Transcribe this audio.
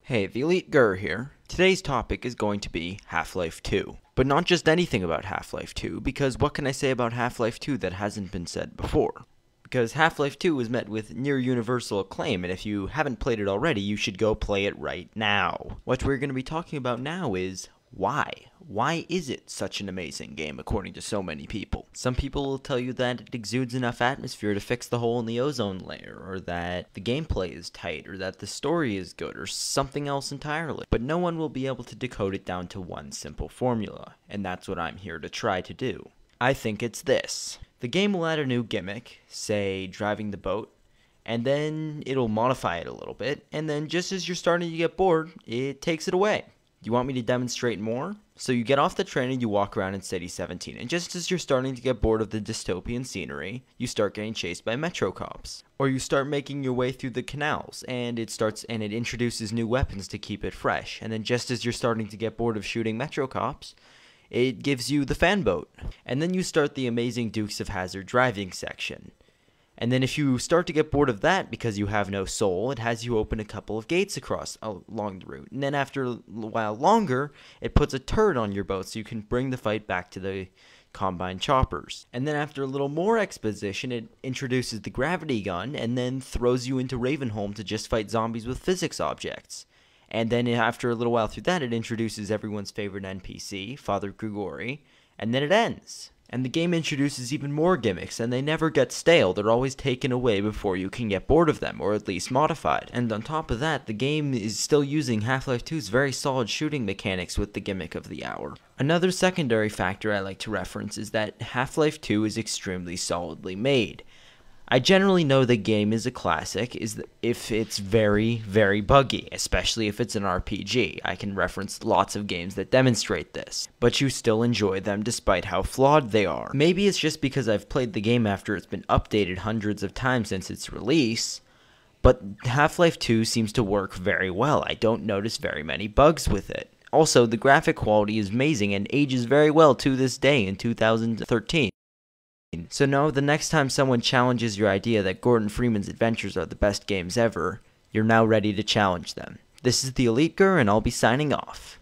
Hey, the Elite Gur here. Today's topic is going to be Half-Life 2. But not just anything about Half-Life 2, because what can I say about Half-Life 2 that hasn't been said before? Because Half-Life 2 was met with near universal acclaim, and if you haven't played it already, you should go play it right now. What we're going to be talking about now is why? Why is it such an amazing game according to so many people? Some people will tell you that it exudes enough atmosphere to fix the hole in the ozone layer, or that the gameplay is tight, or that the story is good, or something else entirely. But no one will be able to decode it down to one simple formula, and that's what I'm here to try to do. I think it's this. The game will add a new gimmick, say driving the boat, and then it'll modify it a little bit, and then just as you're starting to get bored, it takes it away. You want me to demonstrate more? So you get off the train and you walk around in City 17, and just as you're starting to get bored of the dystopian scenery, you start getting chased by Metro cops. Or you start making your way through the canals, and it introduces new weapons to keep it fresh, and then just as you're starting to get bored of shooting Metro cops, it gives you the fan boat. And then you start the amazing Dukes of Hazzard driving section. And then if you start to get bored of that because you have no soul, it has you open a couple of gates along the route. And then after a while longer, it puts a turret on your boat so you can bring the fight back to the Combine choppers. And then after a little more exposition, it introduces the gravity gun and then throws you into Ravenholm to just fight zombies with physics objects. And then after a little while through that, it introduces everyone's favorite NPC, Father Grigori, and then it ends. And the game introduces even more gimmicks, and they never get stale. They're always taken away before you can get bored of them, or at least modified. And on top of that, the game is still using Half-Life 2's very solid shooting mechanics with the gimmick of the hour. Another secondary factor I like to reference is that Half-Life 2 is extremely solidly made. I generally know the game is a classic if it's very, very buggy, especially if it's an RPG. I can reference lots of games that demonstrate this, but you still enjoy them despite how flawed they are. Maybe it's just because I've played the game after it's been updated hundreds of times since its release, but Half-Life 2 seems to work very well. I don't notice very many bugs with it. Also, the graphic quality is amazing and ages very well to this day in 2013. So no, the next time someone challenges your idea that Gordon Freeman's adventures are the best games ever, you're now ready to challenge them. This is the Elite Gur, and I'll be signing off.